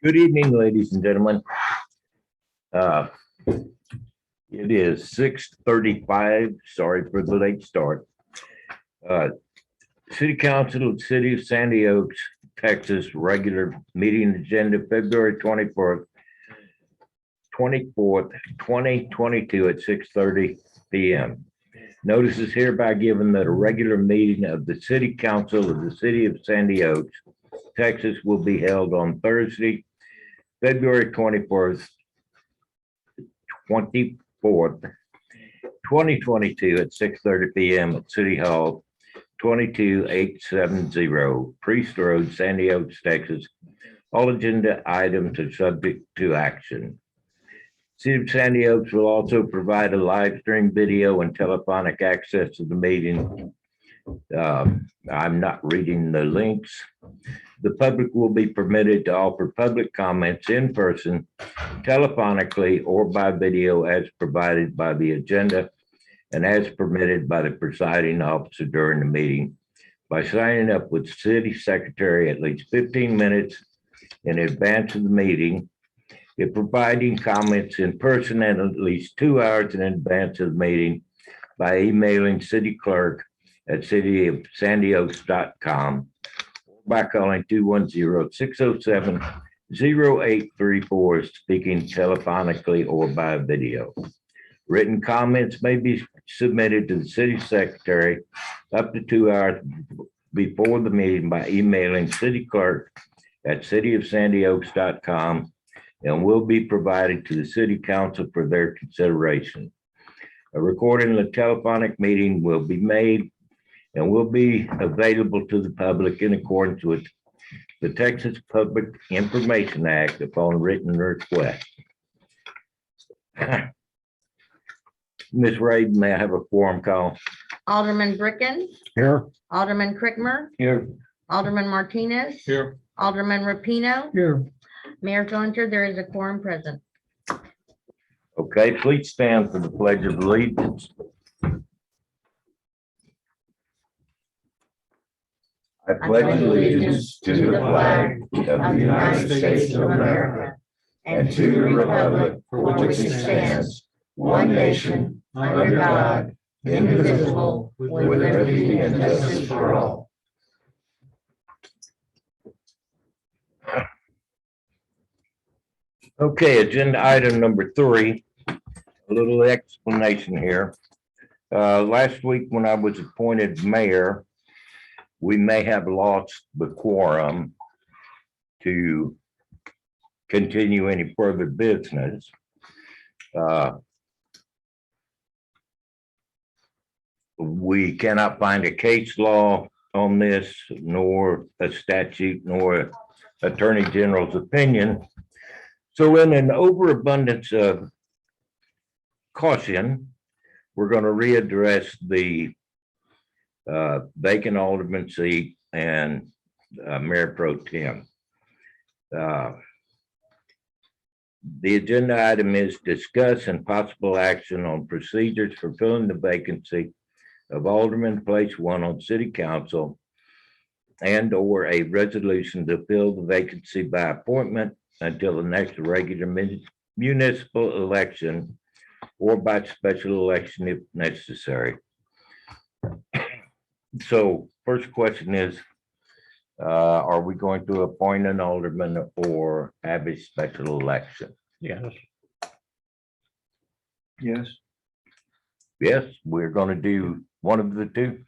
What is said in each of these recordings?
Good evening, ladies and gentlemen. Uh, It is 6:35. Sorry for the late start. Uh, City Council of the City of Sandy Oaks, Texas, regular meeting agenda, February 24th, 2022 at 6:30 p.m. Notice is hereby given that a regular meeting of the City Council of the City of Sandy Oaks, Texas will be held on Thursday, February 24th, 2022 at 6:30 p.m. at City Hall, 22870 Priest Road, Sandy Oaks, Texas. All agenda items are subject to action. City of Sandy Oaks will also provide a live stream video and telephonic access to the meeting. I'm not reading the links. The public will be permitted to offer public comments in person, telephonically, or by video as provided by the agenda and as permitted by the presiding officer during the meeting by signing up with city secretary at least 15 minutes in advance of the meeting, if providing comments in person and at least 2 hours in advance of the meeting by emailing city clerk at cityofsandyoaks.com, by calling 210-607-0834, speaking telephonically or by video. Written comments may be submitted to the city secretary up to 2 hours before the meeting by emailing city clerk at cityofsandyoaks.com and will be provided to the city council for their consideration. A recording of the telephonic meeting will be made and will be available to the public in accordance with the Texas Public Information Act upon written request. Ms. Raid, may I have a quorum call? Alderman Bricken, Here. Alderman Crickmer, Here. Alderman Martinez. Here. Alderman Rapino, Here. Mayor Jointer, there is a quorum present. Okay, please stand for the Pledge of Allegiance. I pledge allegiance to the flag of the United States of America and to the republic for which it stands, one nation, under God, indivisible, with liberty and justice for all. Okay, agenda item number 3, a little explanation here. Last week when I was appointed mayor, we may have lost the quorum to continue any further business. We cannot find a case law on this, nor a statute, nor Attorney General's opinion. So in an overabundance of caution, we're going to readdress the vacant alderman seat and Mayor Pro Tem. The agenda item is discuss and possible action on procedures for filling the vacancy of Alderman Place 1 on City Council and or a resolution to fill the vacancy by appointment until the next regular municipal election or by special election if necessary. So first question is, are we going to appoint an alderman or have a special election? Yes. Yes, Yes, we're going to do one of the two.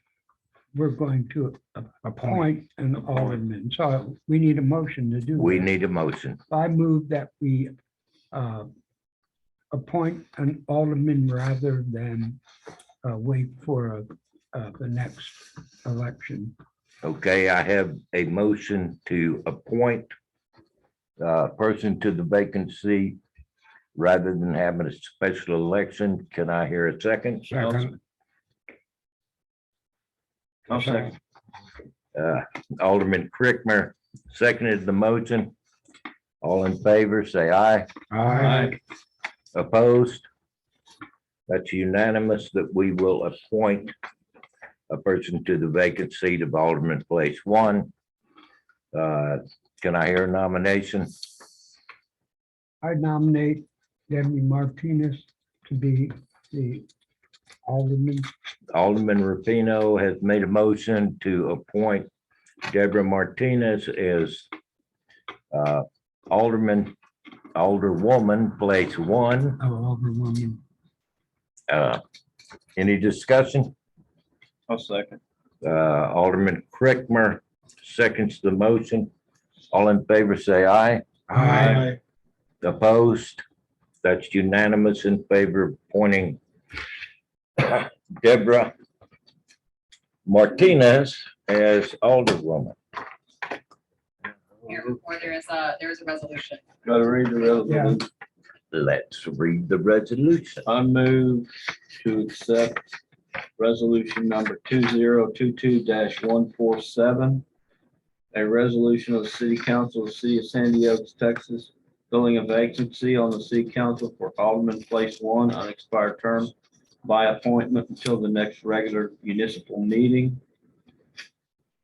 we're going to appoint an alderman, so we need a motion to do. We that. need a motion. I move that we appoint an alderman rather than wait for the next election. Okay, I have a motion to appoint a person to the vacancy rather than having a special election. Can I hear a second? Second. I'll second. Alderman Crickmer seconded the motion. All in favor, say aye. Aye. Opposed? That's unanimous that we will appoint a person to the vacant seat of Alderman Place 1. Can I hear a nomination? I nominate Debbie Martinez to be the alderman. Alderman Rapino has made a motion to appoint Deborah Martinez as alderwoman, place one. Alderwoman. Any discussion? I'll second. Alderman Crickmer seconds the motion. All in favor, say aye. Opposed? That's unanimous in favor of appointing Deborah Martinez as alderwoman. Here, or there is a resolution. Gotta read the resolution. Let's read the resolution. I move to accept resolution number 2022-147. A resolution of the City Council of the City of Sandy Oaks, Texas, filling a vacancy on the City Council for Alderman Place One, unexpired term by appointment until the next regular municipal meeting.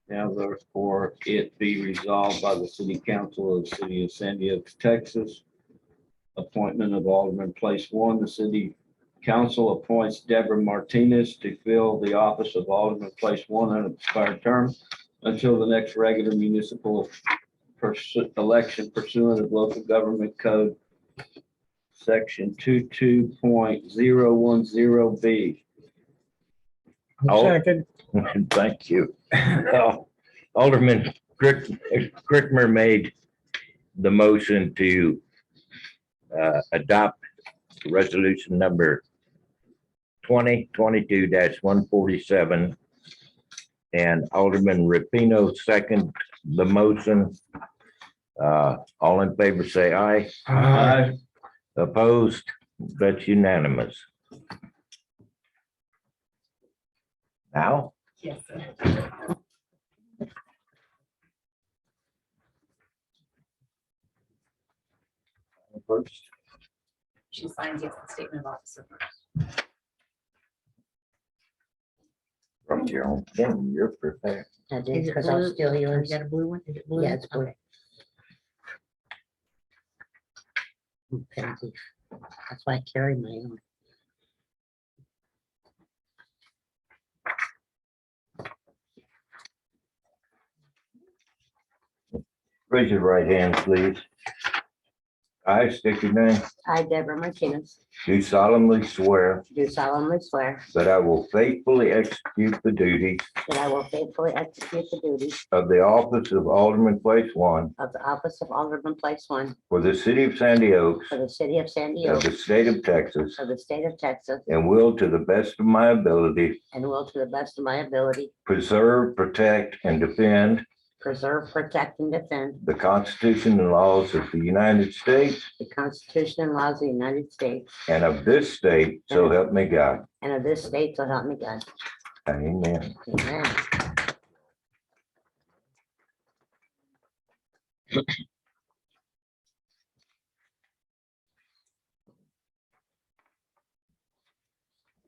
Now therefore it be resolved by the City Council of the City of Sandy Oaks, Texas. Appointment of Alderman Place One, the City Council appoints Deborah Martinez to fill the office of Alderman Place One, unexpired term until the next regular municipal election pursuant of local government code section 22.010B. Oh. Second. Thank you. Alderman Crickmer made the motion to adopt resolution number 2022-147. And Alderman Rapino second the motion. All in favor, say aye. Aye. Opposed? That's unanimous. Now, Yes. first, She signs the statement of officer first. from your own pen, you're prepared. I Is did, it because I'll blue? steal You yours. got a blue one? Is it blue? Yeah, it's blue. Okay. Thank you. That's why I carry my own. Raise your right hand, please. I state your name. I, Deborah Martinez, Do solemnly swear do solemnly swear that I will faithfully execute the duties that I will faithfully execute the duties of the office of Alderman Place One of the office of Alderman Place One for the city of Sandy Oaks for the city of Sandy of Oaks the state of Texas, of the state of Texas, and will, to the best of my ability, and will to the best of my ability preserve, protect, and defend preserve, protect, and defend the Constitution and laws of the United States the Constitution and laws of the United States and of this state, so help me God. and of this state, so help me God. Amen. Amen.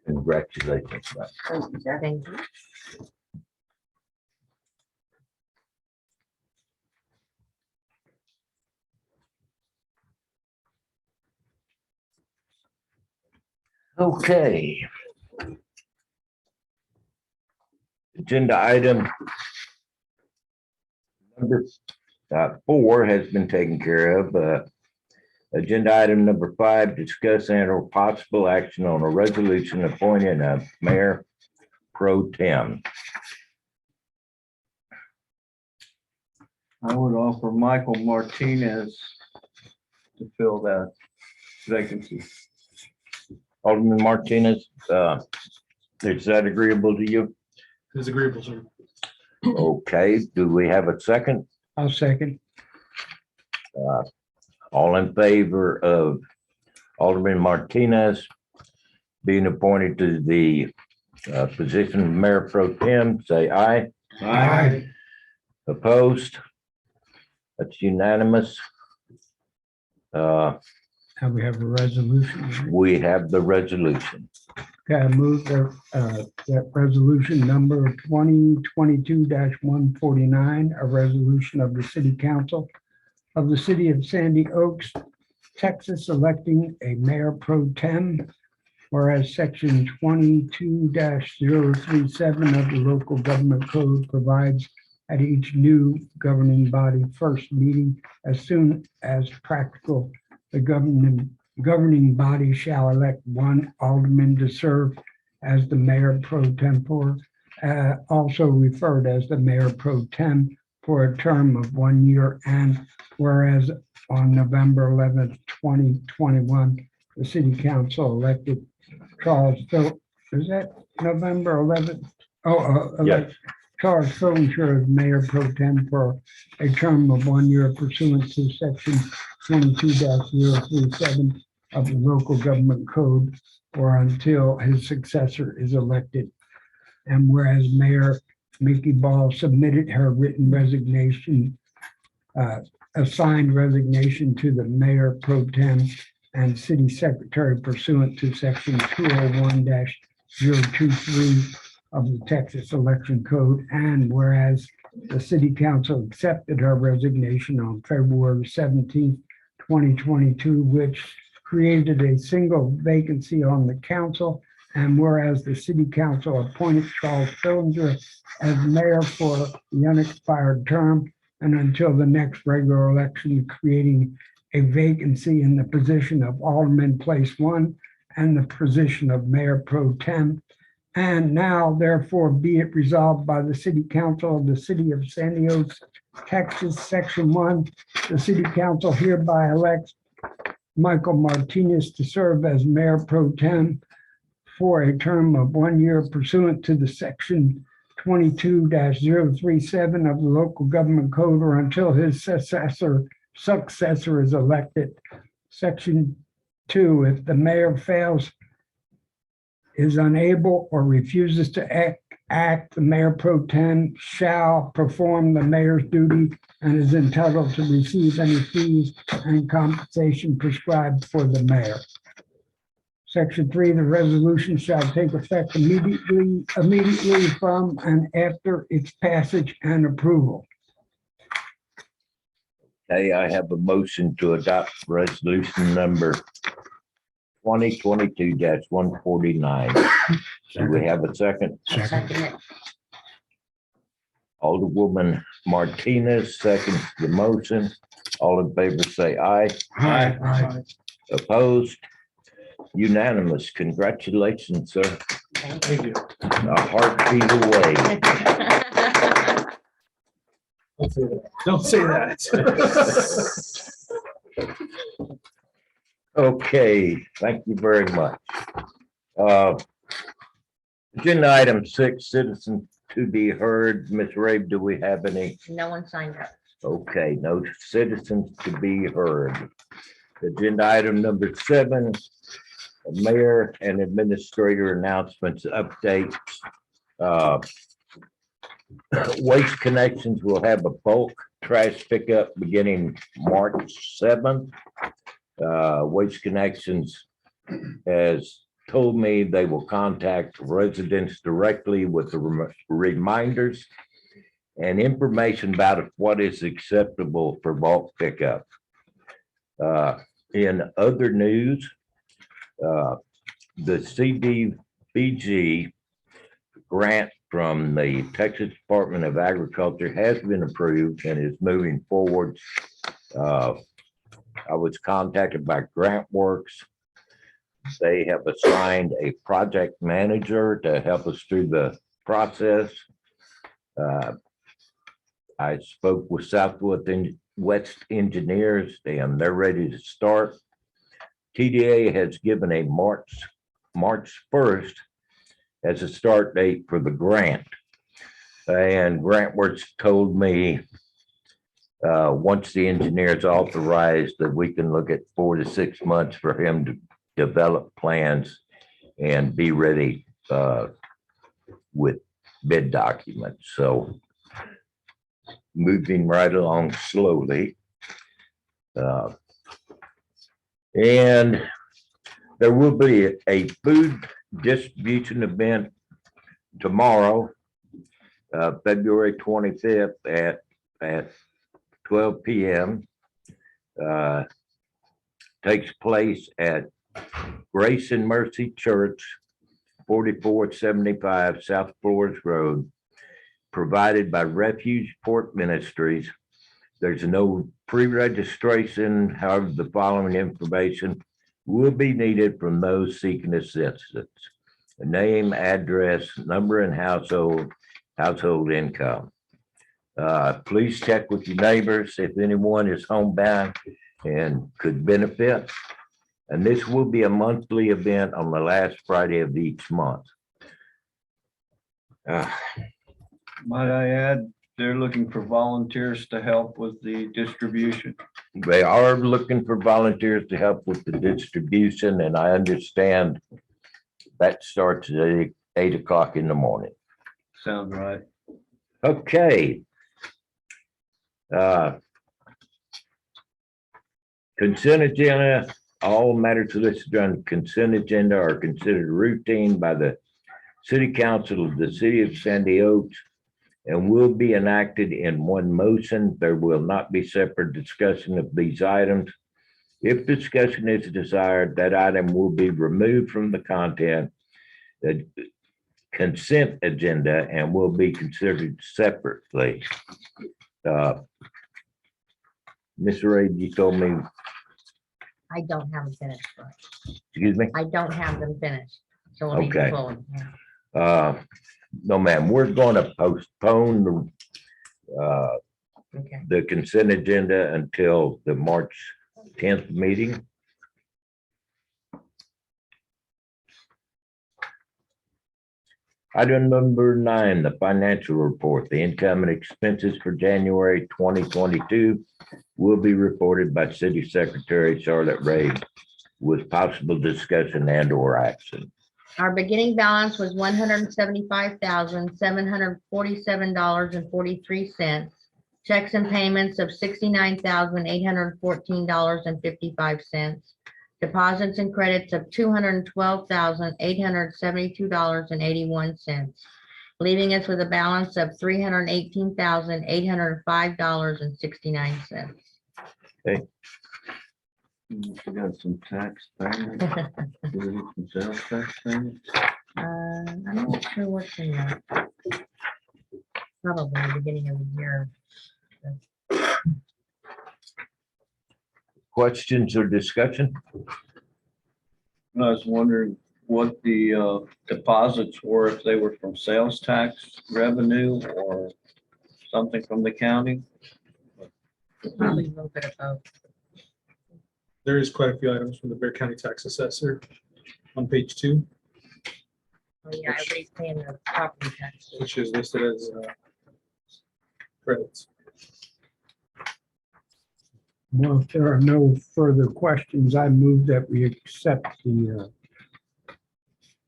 Congratulations. man. Thank you, sir. Thank you. Okay. Agenda item number 4 has been taken care of. Agenda item number 5, discuss and or possible action on a resolution appointing a mayor pro tem. I would offer Michael Martinez to fill that vacancy. Alderman Martinez, is that agreeable to you? It's agreeable, sir. Okay, do we have a second? I'll second. All in favor of Alderman Martinez being appointed to the position of Mayor Pro Tem, say aye. Aye. Opposed? That's unanimous. Now we have a resolution. We have the resolution. Okay, I move that resolution number 2022-149, a resolution of the city council of the city of Sandy Oaks Texas electing a mayor pro tem. Whereas section 22-037 of the local government code provides at each new governing body first meeting as soon as practical, the governing body shall elect one alderman to serve as the mayor pro tempore, also referred as the mayor pro tem for a term of 1 year. And whereas on November 11th, 2021, the city council elected Charles Phil, is that November 11th? Yes. Charles Fillinger as mayor pro tem for a term of 1 year pursuant to section 22-037 of the local government code or until his successor is elected. And whereas Mayor Mickey Ball submitted her written resignation, assigned resignation to the mayor pro tem and city secretary pursuant to section 201-023 of the Texas Election Code. And whereas the city council accepted her resignation on February 17th, 2022, which created a single vacancy on the council. And whereas the city council appointed Charles Fillinger as mayor for the unexpired term and until the next regular election, creating a vacancy in the position of Alderman Place 1 and the position of Mayor Pro Tem. And now therefore be it resolved by the City Council of the City of Sandy Oaks, Texas, Section 1, the City Council hereby elects Michael Martinez to serve as Mayor Pro Tem for a term of 1 year pursuant to the section 22-037 of the local government code or until his successor is elected. Section 2, if the mayor fails, is unable or refuses to act, the mayor pro tem shall perform the mayor's duty and is entitled to receive any fees and compensation prescribed for the mayor. Section 3, the resolution shall take effect immediately from and after its passage and approval. Okay, I have a motion to adopt resolution number 2022-149. Do we have a second? I second it. Alderwoman Martinez seconds the motion. All in favor say aye. Aye. Opposed? Unanimous. Congratulations, sir. Thank you. A heartbeat away. Don't say that. Okay, thank you very much. Agenda item 6, citizens to be heard. Ms. Rabe, do we have any? No one signed up. Okay, no citizens to be heard. Agenda item number 7, mayor and administrator announcements updates. Waste Connections will have a bulk trash pickup beginning March 7th. Waste Connections has told me they will contact residents directly with the reminders and information about what is acceptable for bulk pickup. In other news, the CDBG grant from the Texas Department of Agriculture has been approved and is moving forward. I was contacted by GrantWorks. They have assigned a project manager to help us through the process. I spoke with Southwest Engineers and they're ready to start. TDA has given a March 1st as a start date for the grant. And GrantWorks told me once the engineer is authorized that we can look at 4 to 6 months for him to develop plans and be ready with bid documents. So moving right along slowly. And there will be a food distribution event tomorrow, February 25th at 12 p.m. takes place at Grace and Mercy Church, 4475 South Flores Road, provided by Refuge Port Ministries. There's no pre-registration. However, the following information will be needed from those seeking assistance: a name, address, number, and household income. Please check with your neighbors if anyone is homebound and could benefit. And this will be a monthly event on the last Friday of each month. Might I add, they're looking for volunteers to help with the distribution. They are looking for volunteers to help with the distribution, and I understand that starts at 8 o'clock in the morning. Sounds right. Okay. Consent agenda, all matters listed on consent agenda are considered routine by the City Council of the City of Sandy Oaks and will be enacted in one motion. There will not be separate discussion of these items. If discussion is desired, that item will be removed from the content, the consent agenda, and will be considered separately. Ms. Ray, you told me, I don't have them finished. Roy. excuse me? I don't have them finished. So we'll need to Okay. pull them. Yeah. No, ma'am, we're going to postpone Okay. the consent agenda until the March 10th meeting. Item number 9, the financial report. The income and expenses for January 2022 will be reported by City Secretary Charlotte Ray with possible discussion and or action. Our beginning balance was $175,747.43. Checks and payments of $69,814.55. Deposits and credits of $212,872.81, leaving us with a balance of $318,805.69. We got some tax payments. Do we get some sales tax payments? I'm not sure what's in there. Probably the beginning of the year. Questions or discussion? I was wondering what the deposits were, if they were from sales tax revenue or something from the county. Probably a little bit of both. There is quite a few items from the Bear County Tax Assessor on page 2, Oh, yeah, everybody's paying the property taxes. which is listed as credits. Well, if there are no further questions, I move that we accept the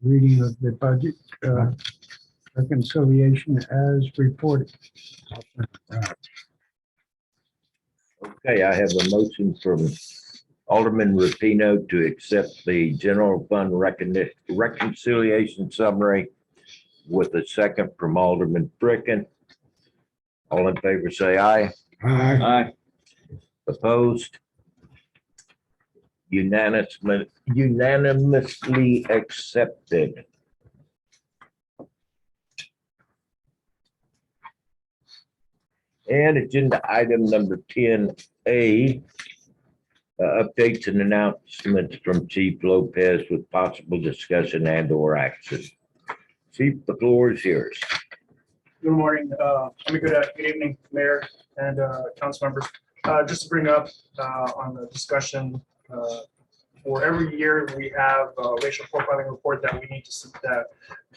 reading of the budget reconciliation as reported. Okay, I have a motion from Alderman Rapino to accept the general fund reconciliation summary with a second from Alderman Bricken. All in favor, say aye. Aye. Opposed? Unanimously accepted. And agenda item number 10A, updates and announcements from Chief Lopez with possible discussion and or action. Chief, the floor is yours. Good morning. Good evening, Mayor and council members. Just to bring up on the discussion, for every year we have a racial profiling report that we need to, that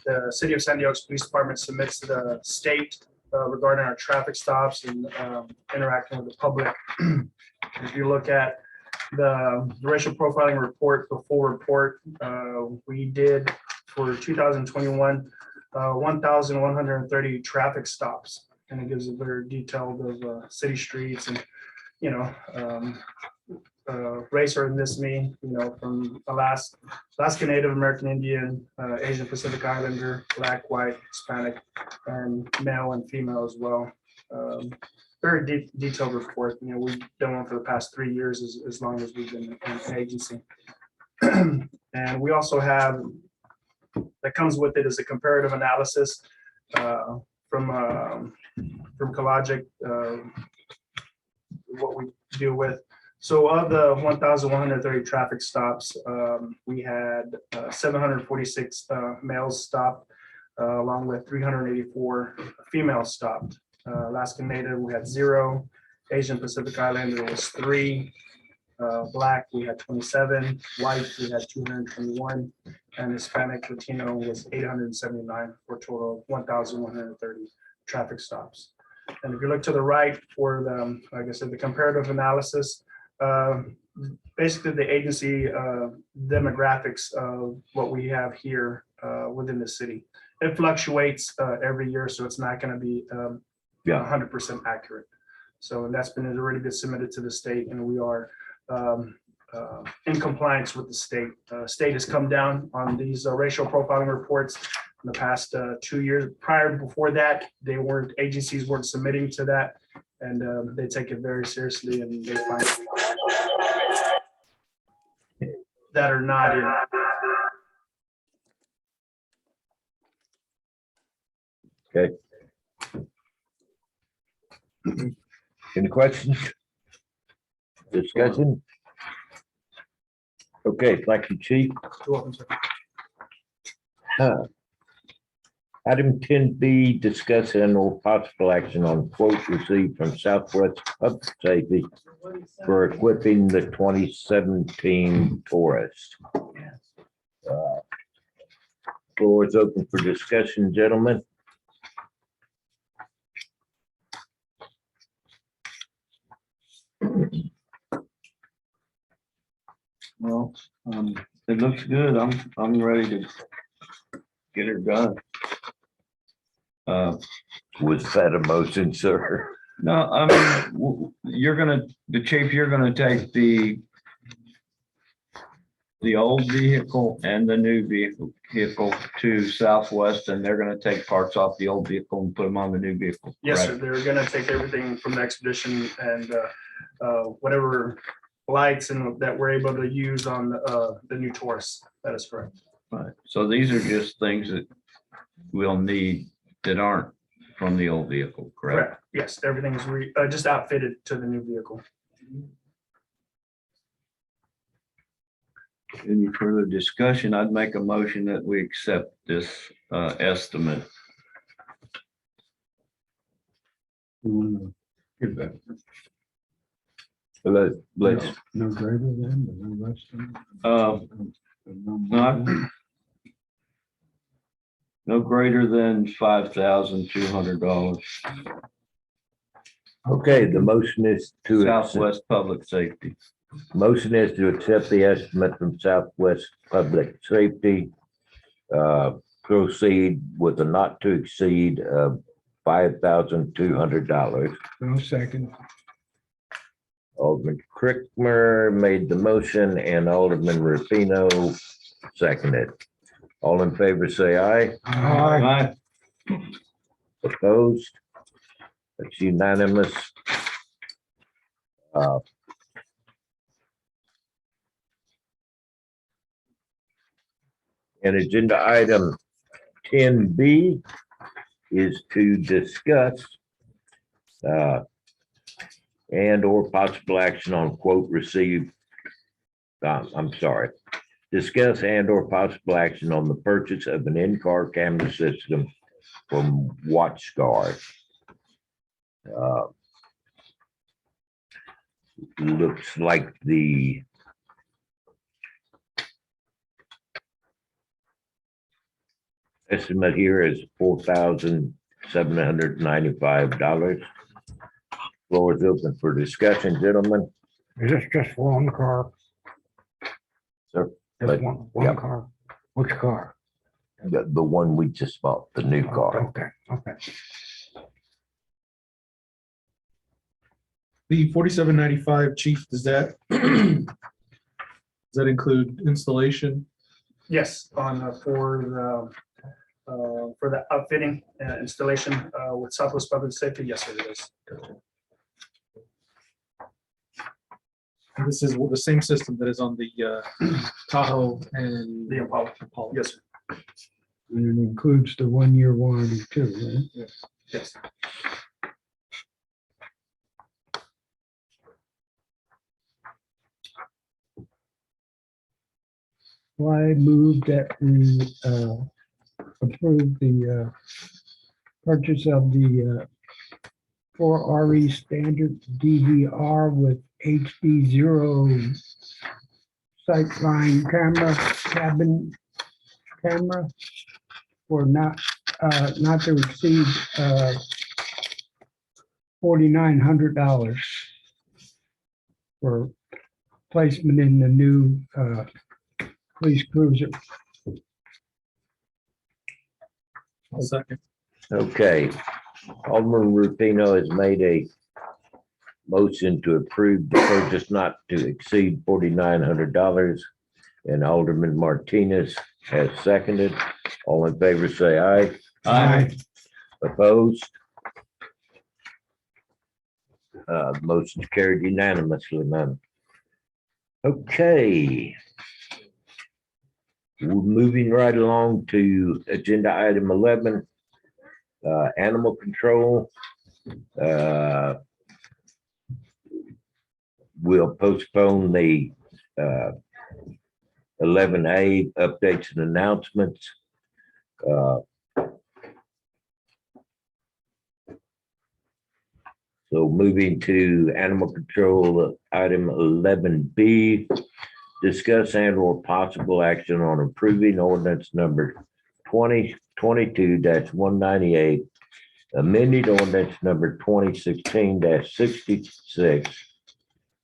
the City of Sandy Oaks Police Department submits to the state regarding our traffic stops and interacting with the public. If you look at the racial profiling report, the full report, we did for 2021, 1,130 traffic stops. And it gives a very detailed of city streets and, you know, race or ethnicity, you know, from Alaska Native American Indian, Asian Pacific Islander, Black, White, Hispanic, and male and female as well. very detailed report. You know, we've done one for the past 3 years, as long as we've been in an agency. And we also have, that comes with it, is a comparative analysis from Collagic, what we deal with. So of the 1,130 traffic stops, we had 746 males stopped, along with 384 females stopped. Alaskan Native, we had 0. Asian Pacific Islander was 3. Black, we had 27. White, we had 221. And Hispanic Latino was 879 for a total of 1,130 traffic stops. And if you look to the right for the, like I said, the comparative analysis, basically the agency demographics of what we have here within the city. It fluctuates every year, so it's not going to be 100% accurate. So that's been already been submitted to the state, and we are in compliance with the state. State has come down on these racial profiling reports in the past 2 years. Before that, agencies weren't submitting to that, and they take it very seriously, and they find that are not in. Okay. Any questions? Discussion? Okay, thank you, Chief. You're welcome, sir. Item 10B, discuss and/or possible action on quote received from Southwest Public Safety for equipping the 2017 Taurus. Floor is open for discussion, gentlemen. Well, it looks good. I'm ready to get her done. Was that a motion, sir? No, I mean, you're gonna take the old vehicle and the new vehicle to Southwest, and they're gonna take parts off the old vehicle and put them on the new vehicle. Yes, sir. correct? They're gonna take everything from the Expedition and whatever lights and that we're able to use on the new Taurus. That is correct. Right. So these are just things that we'll need that aren't from the old vehicle, correct? Correct. Yes, everything is just outfitted to the new vehicle. Any further discussion? I'd make a motion that we accept this estimate. Let's, No greater than, but no less than. Not no greater than $5,200. okay, the motion is to. Southwest Public Safety. Motion is to accept the estimate from Southwest Public Safety. Proceed with a not to exceed of $5,200. No second. Alderman Crickmer made the motion and Alderman Rufino seconded. All in favor, say aye. Aye. Opposed? That's unanimous. And agenda item 10B is to discuss and or possible action on quote received. I'm sorry. Discuss and or possible action on the purchase of an in-car camera system from WatchGuard. Looks like the estimate here is $4,795. Floor is open for discussion, gentlemen. Is this just one car? Sir, Just but- one yep. car? Which car? The one we just bought, the new car. Okay, okay. The 4795, chief, does that include installation? Yes, for the outfitting installation with Southwest Public Safety. Yes, it is. This is the same system that is on the Tahoe and The Impala. Impala. Yes, sir. And it includes the 1-year warranty too, right? Yes. Well, I move that we approve the purchase of the 4RE standard DVR with HD0 sightline camera, cabin camera for not to exceed $4,900 for placement in the new police cruiser. I'll second. Okay. Alderman Rupino has made a motion to approve the purchase not to exceed $4,900. And Alderman Martinez has seconded. All in favor, say aye. Aye. Opposed? Motion's carried unanimously, ma'am. Okay. We're moving right along to agenda item 11, animal control. We'll postpone the 11A updates and announcements. So moving to animal control, item 11B, discuss and or possible action on approving ordinance number 2022-198, amended ordinance number 2016-66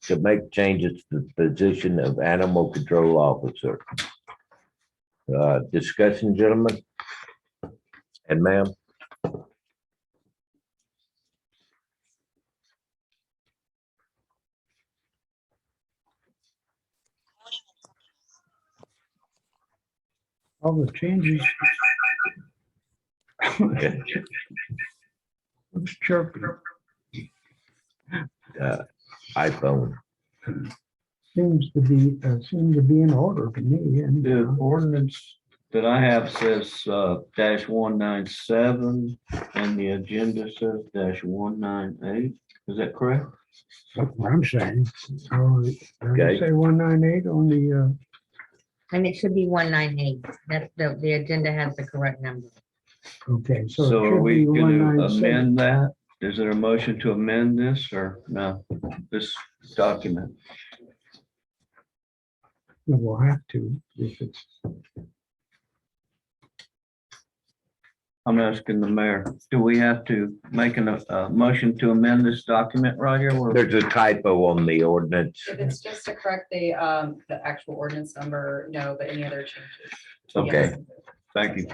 to make changes to the position of animal control officer. Discussion, gentlemen? And ma'am? All the changes. What's chirping? iPhone. Seems to be in order to me. And The ordinance that I have says -197 and the agenda says -198. Is that correct? that's what I'm saying. Oh, does Okay. it say 198 on the, And it should be 198. That's the agenda has the correct number. okay, so. it So are should we be going to 197. amend that? Is there a motion to amend this or no? This document? We'll have to, if it's, I'm asking the mayor, do we have to make a motion to amend this document right here? Or- There's a typo on the ordinance. If it's just to correct the actual ordinance number, no, but any other changes. Okay. yes. Thank you.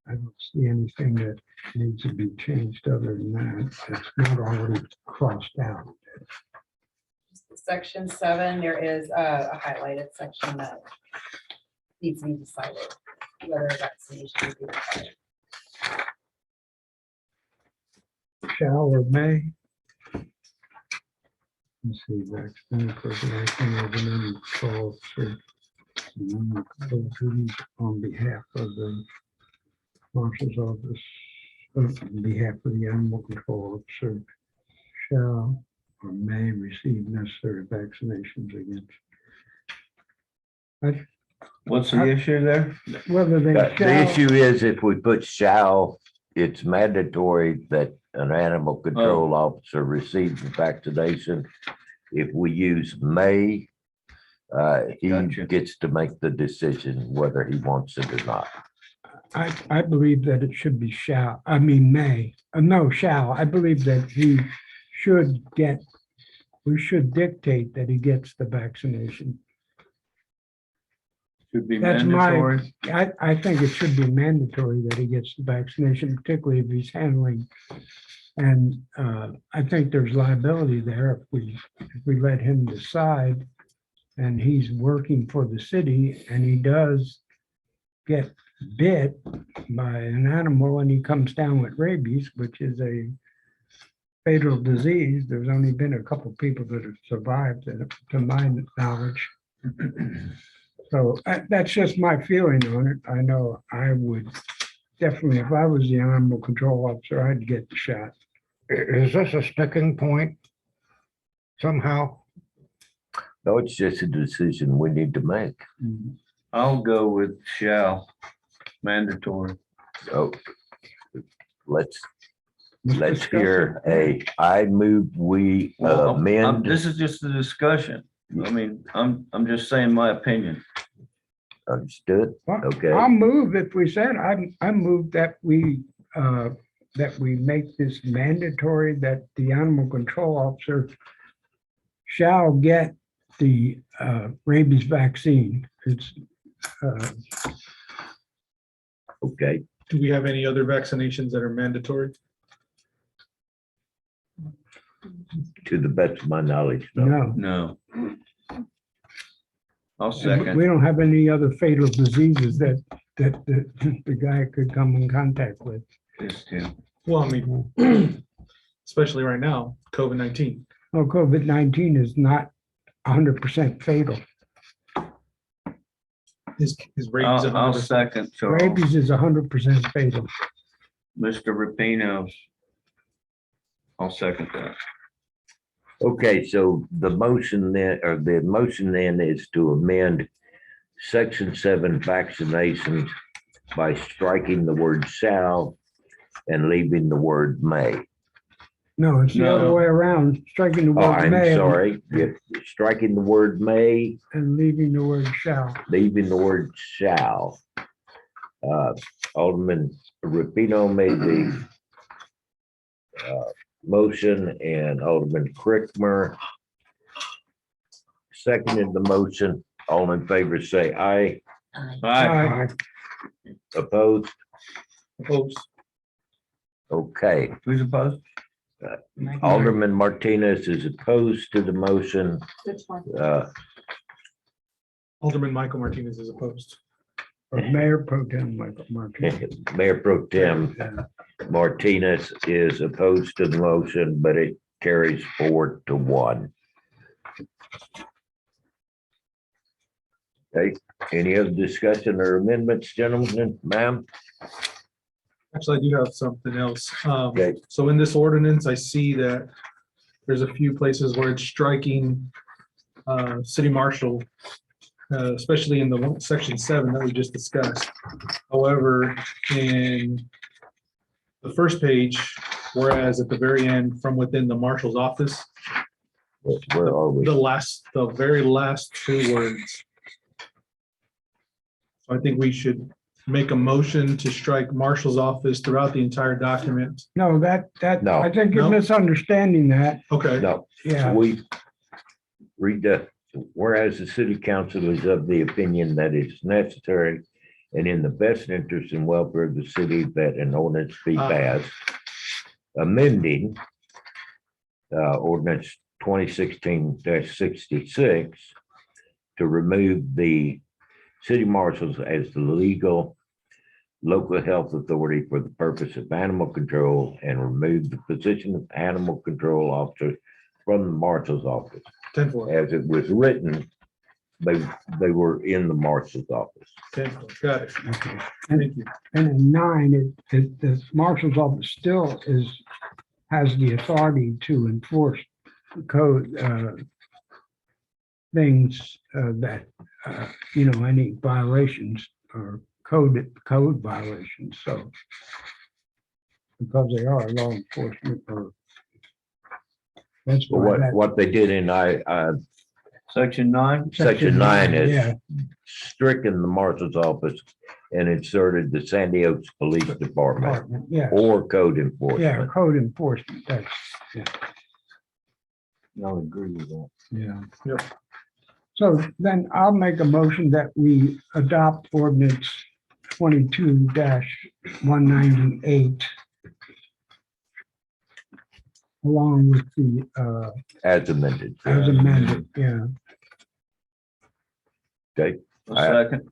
I don't see anything that needs to be changed other than that. It's not already crossed out. Section 7, there is a highlighted section that needs to be decided whether vaccination would be required. Shall or may? Let's see, vaccine for the acting of an animal control officer. Animal control duties on behalf of the marshal's office, on behalf of the animal control officer, shall or may receive necessary vaccinations against. What's the issue there? Whether they The shall, issue is if we put shall, it's mandatory that an animal control officer receives the vaccination. If we use may, he Gotcha. gets to make the decision whether he wants it or not. I believe that it should be shall, I mean, may, no, shall. I believe that he should get, we should dictate that he gets the vaccination. Should be That's my- mandatory. I think it should be mandatory that he gets the vaccination, particularly if he's handling. And I think there's liability there if we let him decide. And he's working for the city and he does get bit by an animal and he comes down with rabies, which is a fatal disease. There's only been a couple people that have survived, to my knowledge. So that's just my feeling on it. I know I would definitely, if I was the animal control officer, I'd get the shot. Is this a sticking point somehow? No, it's just a decision we need to make. I'll go with shall, mandatory. So let's Let's discuss hear it. I move we Well, amend. this is just a discussion. I mean, I'm just saying my opinion. Understood? Well, Okay. I'll move if we said, I move that we make this mandatory, that the animal control officer shall get the rabies vaccine. It's, Okay, Do we have any other vaccinations that are mandatory? to the best of my knowledge, no. no. No. I'll We second. don't have any other fatal diseases that the guy could come in contact with. This too. Well, I mean, especially right now, COVID-19. Oh, COVID-19 is not 100% fatal. Is rabies I'll 100%? second, Charles. Rabies is 100% fatal. Mr. Rapino. I'll second that. Okay, so the motion then is to amend section 7 vaccinations by striking the word shall and leaving the word may. No, it's the other No. way around, striking the Oh, word I'm may sorry. Yep, striking the word may, and leaving the word shall. leaving the word shall. Alderman Rapino made the motion and Alderman Crickmer seconded the motion. All in favor, say aye. Aye. Aye. Opposed? Opposed? Okay. Who's opposed? Alderman Martinez is opposed to the motion. Which one? Alderman Michael Martinez is opposed. Mayor Pro Tem Michael Martinez. Mayor Pro Tem Martinez is opposed to the motion, but it carries 4-1. Okay, any other discussion or amendments, gentlemen, ma'am? Actually, I do have something else. Okay. So in this ordinance, I see that there's a few places where it's striking city marshal, especially in the section 7 that we just discussed. However, in the first page, whereas at the very end, from within the marshal's office, Where are we? the very last two words. So I think we should make a motion to strike marshal's office throughout the entire document. No, that, No. I think you're No. misunderstanding that. Okay, No, Yeah, we read that, whereas the city council is of the opinion that it's necessary and in the best interest and welfare of the city that an ordinance be passed, amending ordinance 2016-66 to remove the city marshals as the legal local health authority for the purpose of animal control and remove the position of animal control officer from the marshal's office. 10-4. As it was written, they were in the marshal's office. 10-4. Got it. okay. Thank you. And in 9, the marshal's office still has the authority to enforce code things that, any violations or code violations, so. Because they are law enforcement or. That's But why that. what they did in Section 9? section 9 Yeah, is stricken the marshal's office and inserted the Sandy Oaks Police Department department, yeah, or code yeah, enforcement. code enforcement, that's, I'll agree with that. yeah. Yep. So then I'll make a motion that we adopt ordinance 22-198 along with the, As amended. as amended, yeah. Okay. A second.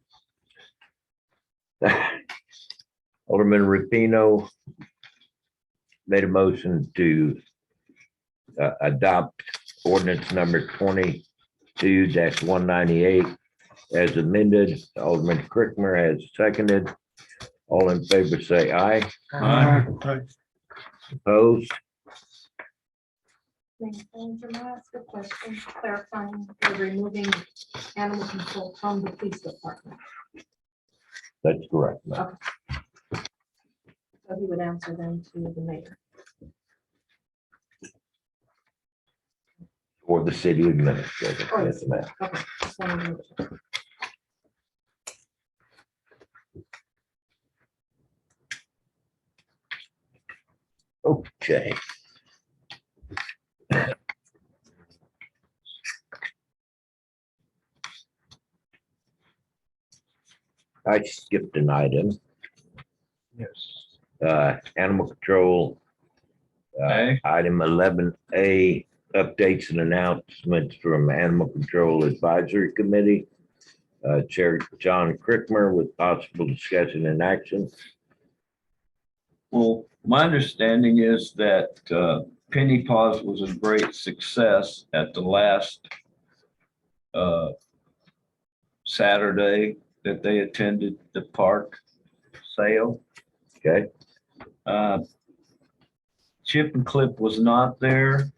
Alderman Rapino made a motion to adopt ordinance number 22-198 as amended. Alderman Crickmer has seconded. All in favor, say aye. Aye. Opposed? May I ask a question clarifying, you're removing animal control from the police department? That's correct. ma'am. So he would answer them to the mayor. Or the city administrator. Or the Yes, ma'am. Okay, just wanted to make sure. Okay. I skipped an item. Yes. Animal control. A. Item 11A, updates and announcements from Animal Control Advisory Committee. Chair John Crickmer with possible discussion and action. Well, my understanding is that Penny Paws was a great success at the last Saturday that they attended the park sale. Okay, Chip and Clip was not there.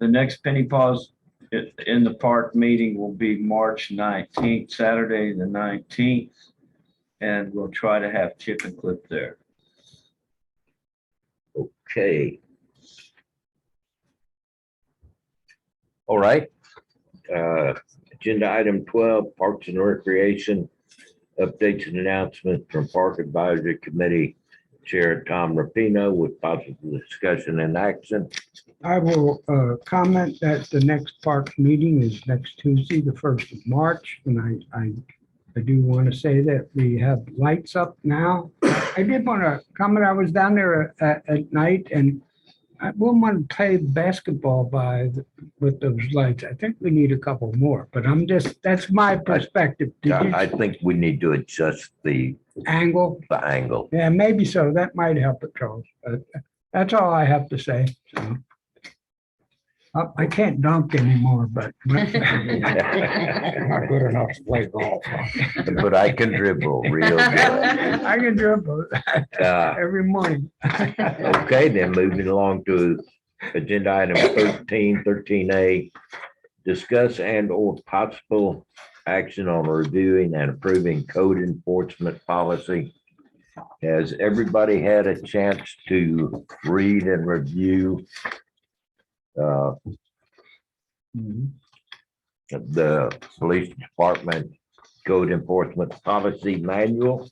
The next Penny Paws in the park meeting will be March 19th, Saturday, the 19th. And we'll try to have Chip and Clip there. okay. All right. Agenda item 12, Parks and Recreation, updates and announcements from Park Advisory Committee Chair Tom Rapino with possible discussion and action. I will comment that the next park meeting is next Tuesday, the 1st of March. And I do want to say that we have lights up now. I did want to comment, I was down there at night and I wouldn't want to play basketball with those lights. I think we need a couple more, but that's my perspective. Did you I think we need to adjust the angle? angle. Yeah, maybe so. That might help it, Charles. But that's all I have to say. So. I can't dunk anymore, but. Not good enough to play golf. But I can dribble real good. I can dribble every morning. Okay, then moving along to agenda item 13A, discuss and or possible action on reviewing and approving code enforcement policy. Has everybody had a chance to read and review the police department code enforcement policy manual?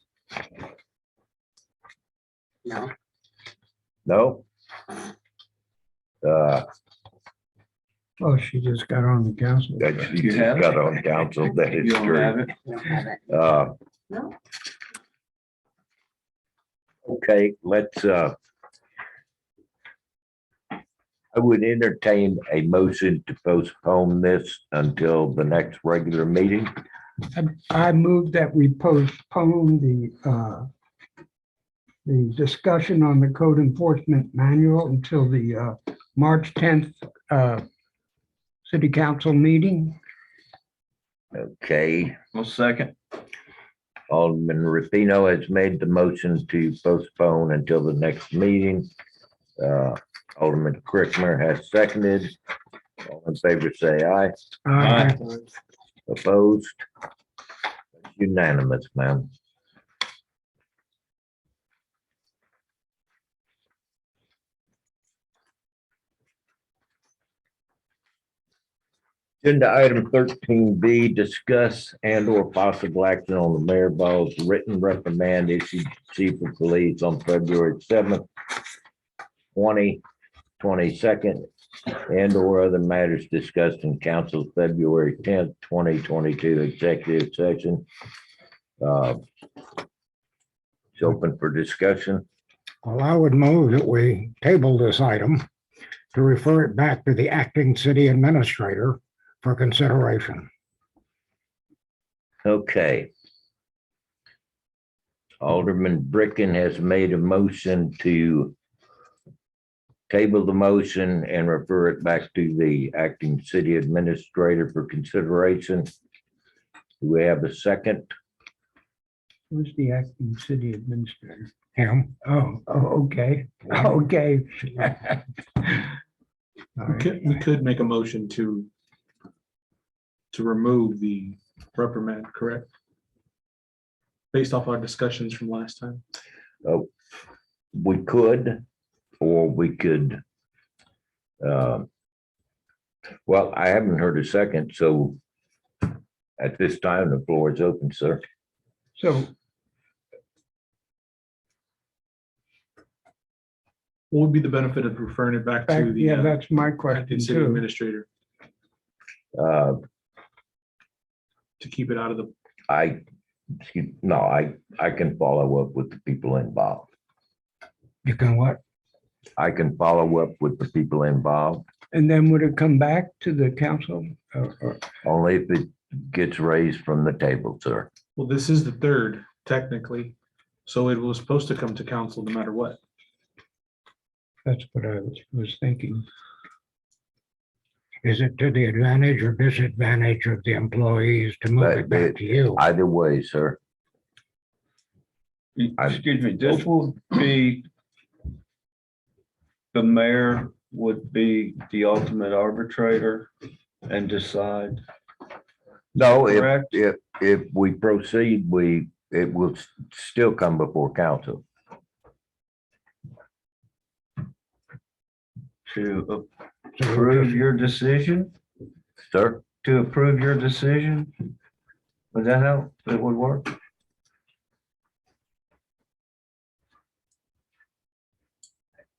No. No? Oh, she just got on the council. That she You just have it? got on council, that is You don't have true. it? We don't have it. No. Okay, let's, I would entertain a motion to postpone this until the next regular meeting. I move that we postpone the discussion on the code enforcement manual until the March 10th city council meeting. Okay, Well, second. Alderman Rapino has made the motion to postpone until the next meeting. Alderman Crickmer has seconded. All in favor, say aye. Aye. Opposed? Unanimous, ma'am. Agenda item 13B, discuss and or possible action on the Mayor Ball's written reprimand issued to Chief of Police on February 7th, 2022, and or other matters discussed in council's February 10th, 2022 executive session. It's open for discussion. Well, I would move that we table this item to refer it back to the acting city administrator for consideration. Okay. Alderman Bricken has made a motion to table the motion and refer it back to the acting city administrator for consideration. Do we have a second? Who's the acting city administrator? Him, Okay, okay. All We right. could make a motion to remove the reprimand, correct? Based off our discussions from last time. We could, or we could. Well, I haven't heard a second, so at this time, the floor is open, sir. So What would be the benefit of referring it back to the yeah, that's my acting question city too. administrator Uh, to keep it out of the, I can follow up with the people involved. you can what? I can follow up with the people involved, And then would it come back to the council? Or- only if it gets raised from the table, sir. well, this is the third technically. So it was supposed to come to council no matter what. That's what I was thinking. Is it to the advantage or disadvantage of the employees to move it back to you? Either way, sir. Excuse me, this will be, the mayor would be the ultimate arbitrator and decide. No, Correct. if we proceed, it will still come before council. To So approve your decision, Sir, to approve your decision? Was that how it would work?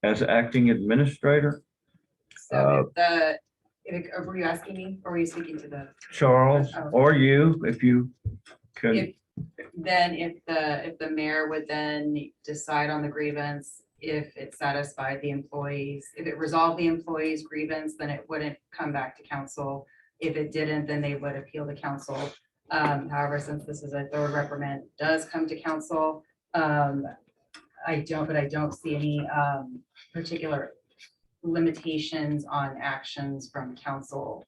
As acting administrator, So were you asking me or were you speaking to the? Charles, or you, if you could, If, then if the mayor would then decide on the grievance, if it satisfied the employees, if it resolved the employees' grievance, then it wouldn't come back to council. If it didn't, then they would appeal to council. However, since this is a third reprimand, does come to council. I don't see any particular limitations on actions from council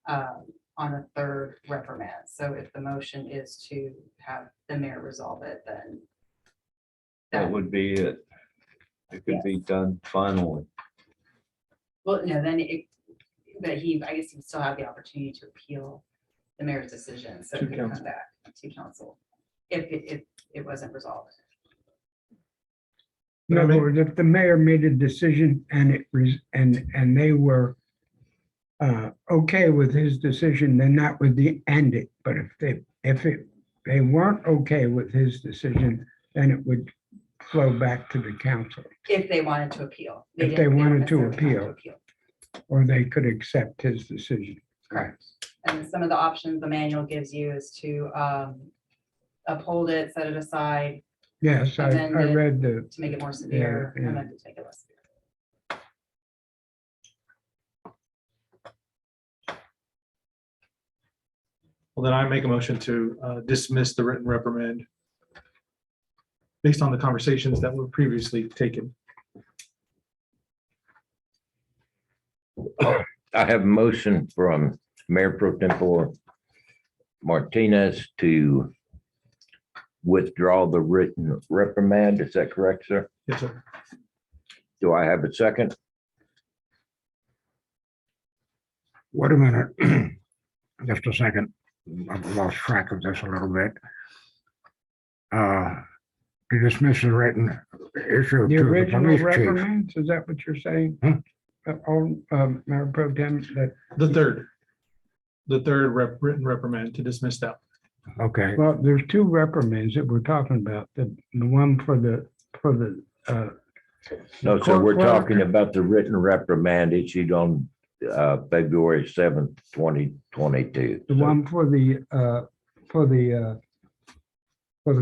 on a third reprimand. So if the motion is to have the mayor resolve it, then that would be it. It could be done finally. well, no, then but I guess he'd still have the opportunity to appeal the mayor's decision. So To it could come council. back to council if it wasn't resolved. In other words, if the mayor made a decision and and they were okay with his decision, then that would end it. But if they weren't okay with his decision, then it would flow back to the council, If they wanted to appeal. If they didn't- don't wanted to necessarily have or they could accept his decision. Correct. And some of the options the manual gives you is to uphold it, set it aside, Yes, I Amended. read the, to make it more severe, Yeah, yeah. and then to take it less severe. Well, then I make a motion to dismiss the written reprimand based on the conversations that were previously taken. I have a motion from Mayor Pro Tempore Martinez to withdraw the written reprimand. Is that correct, sir? Yes, sir. Do I have a second? Wait a minute. Just a second. I've lost track of this a little bit. To dismiss the written issue the to the original police chief. reprimands, is that what you're saying? Hmm. Mayor Pro Tem, that, The third written reprimand to dismiss that. Okay, well, there's two reprimands that we're talking about, the one for the No, sir, we're Court clerk. talking about the written reprimand issued on February 7th, 2022. The one for the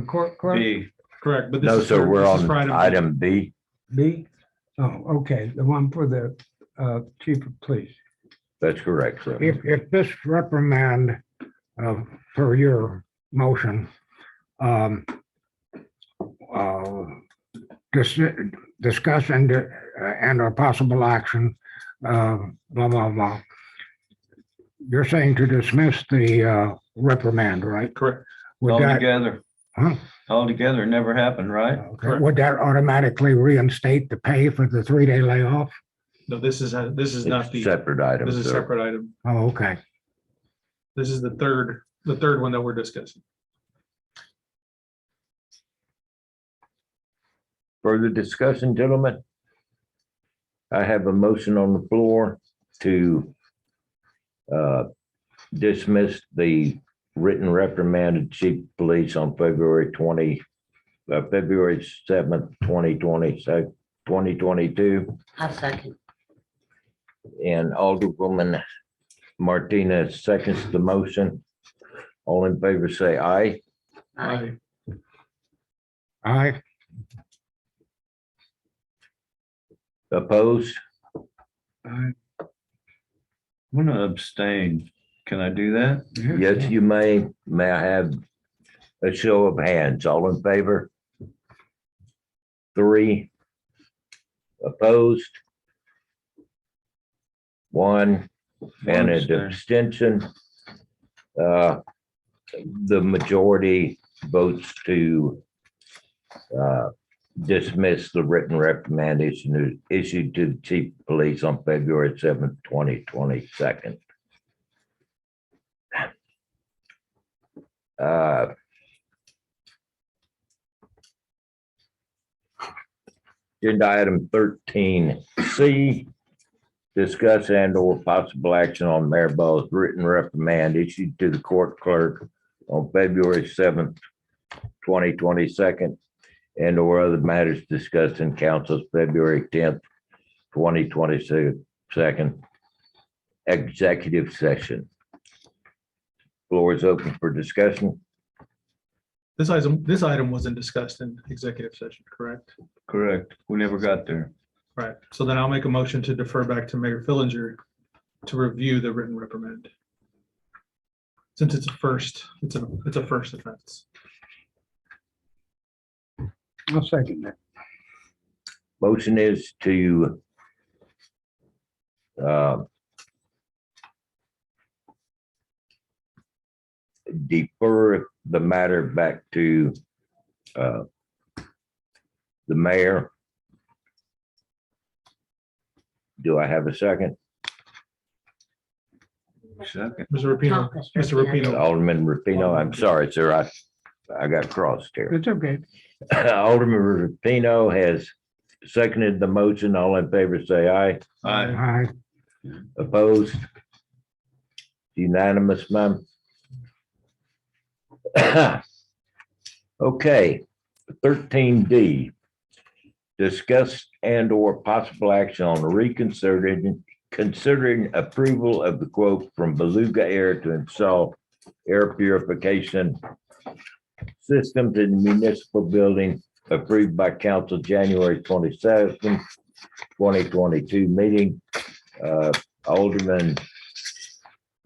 court clerk, B, Correct, but this No, is sir, for- we're this is on for item B. B? Oh, okay, the one for the chief of police. That's correct, sir. if this reprimand for your motion discuss and and or possible action, blah, blah, blah. You're saying to dismiss the reprimand, right? Correct. Would that, Altogether, huh? altogether, it never happened, right? Okay. Would that automatically reinstate the pay for the 3-day layoff? No, this is not It's the, separate items. this is a sir. separate item. Oh, okay. This is the third one that we're discussing. Further discussion, gentlemen? I have a motion on the floor to dismiss the written reprimand of chief of police on February 7th, 2022. I'll second. And Alderwoman Martinez seconds the motion. All in favor, say aye. Aye. Aye. Opposed? I'm gonna abstain. Can I do that? Yes, you may. May I have a show of hands? All in favor? 3. Opposed? 1, and an abstention. The majority votes to dismiss the written reprimand issued to the chief of police on February 7th, 2022. Agenda item 13C, discuss and or possible action on Mayor Ball's written reprimand issued to the court clerk on February 7th, 2022, and or other matters discussed in council's February 10th, 2022 executive session. Floor is open for discussion. This item wasn't discussed in executive session, correct? Correct. We never got there. Right. So then I'll make a motion to defer back to Mayor Fillinger to review the written reprimand. Since it's a first offense. I'll second that. Motion is to defer the matter back to the mayor. Do I have a second? Second. Mr. Rapino, Mr. Rapino. Alderman Rapino, I'm sorry, sir, I got crossed here. It's okay. Alderman Rapino has seconded the motion. All in favor, say aye. Aye. Aye. Opposed? Unanimous, ma'am. Okay, 13D. Discuss and or possible action on considering approval of the quote from Beluga Air to install air purification systems in the municipal building approved by council January 27th, 2022 meeting. Alderman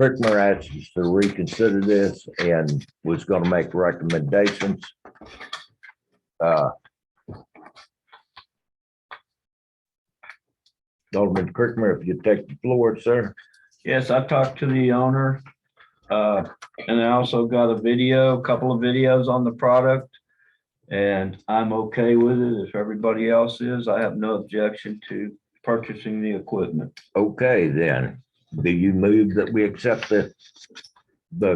Brickmer asked us to reconsider this and was going to make recommendations. Alderman Brickmer, if you take the floor, sir. Yes, I talked to the owner. And I also got a couple of videos on the product. And I'm okay with it. If everybody else is, I have no objection to purchasing the equipment. Okay, then, do you move that we accept the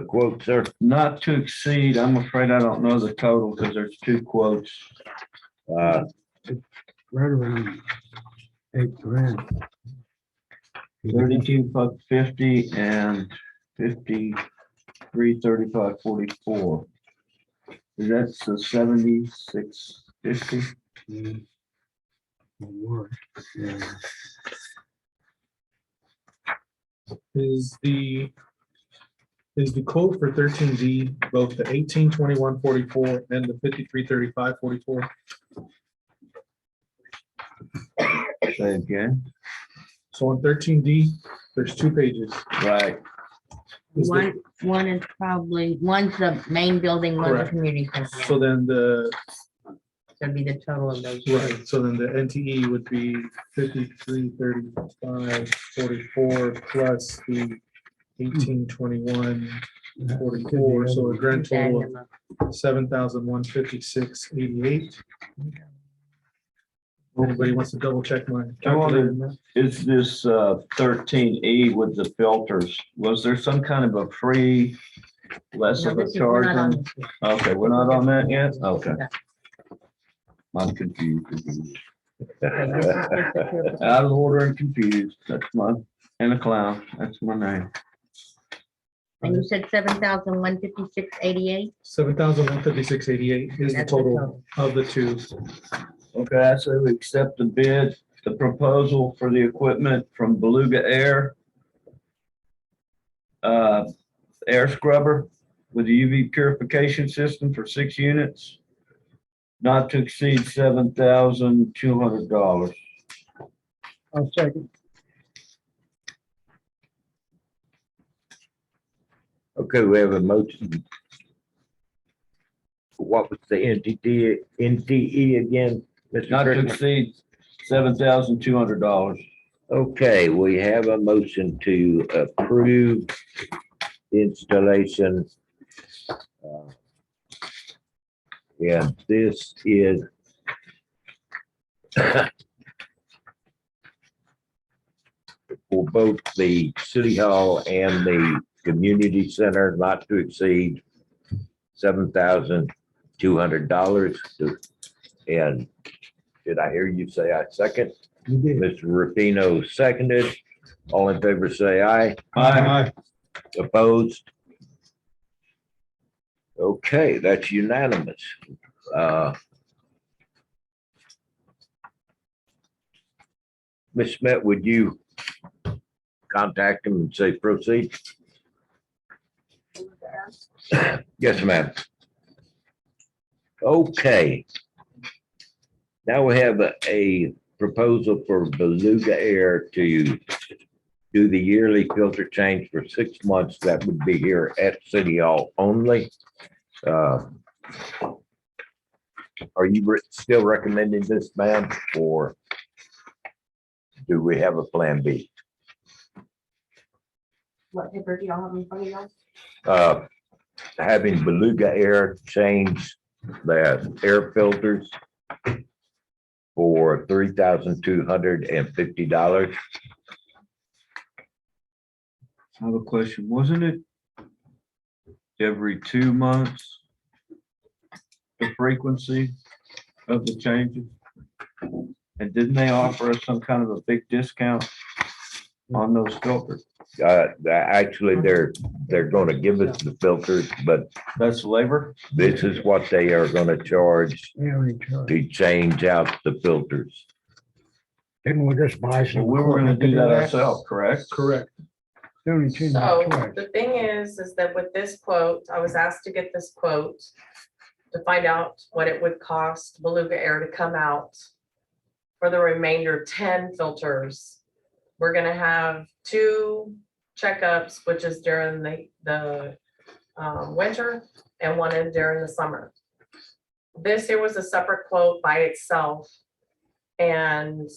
quote, sir? Not to exceed, I'm afraid I don't know the total because there's 2 quotes. Uh, Right around $8,000. 32.50 and 53.35.44. That's the 76.50. Lord. Yeah. Is the quote for 13D both the 1821.44 and the 53.35.44? Say again. So on 13D, there's 2 pages. Right. Is the- One is probably, one's the main building, one's the Correct. community center. So then the That'd be the total of those. Right, so then the NTE would be 53, 35, 44 plus the 18, 21, 44, so a grand total Add them up. of 7,156.88. Anybody wants to double check my calculator? Is this 13E with the filters, was there some kind of a free, less No, of a this is- we're charge? not on on- this yet. Okay, we're not on that yet? Okay, Okay, I'm confused. this is just the pure- Out of order and confused, that's my, and a clown, that's my name. And you said 7,156.88? 7,156.88 is the That's the total of the two. Okay, so we accept the bid, the proposal for the equipment from Beluga Air. Air scrubber with a UV purification system for 6 units. Not to exceed $7,200. I'll second. Okay, we have a motion. What was the NTE again? Mr. Not to Crickman? exceed $7,200. Okay, we have a motion to approve the installation. And this is for both the city hall and the community center, not to exceed $7,200. And did I hear you say I second? You did. Mr. Rufino seconded. All in favor, say aye. Aye. Opposed? Okay, that's unanimous. Ms. Smith, would you contact him and say proceed? Yes, ma'am. Okay. Now we have a proposal for Beluga Air to do the yearly filter change for 6 months. That would be here at City Hall only. Are you still recommending this, ma'am, or do we have a plan B? What paper do y'all have in front of y'all? Having Beluga Air change the air filters for $3,250. I have a question. Wasn't it every 2 months? The frequency of the changes? And didn't they offer us some kind of a big discount on those filters? Actually, they're going to give us the filters, but That's labor? this is what they are going to charge They only charge. to change out the filters. Didn't we just buy Well, some? we were gonna equipment to do that ourselves, correct? Correct. They only change it So twice. the thing is that with this quote, I was asked to get this quote to find out what it would cost Beluga Air to come out for the remainder 10 filters. We're gonna have 2 checkups, which is during the winter and one in during the summer. This here was a separate quote by itself. And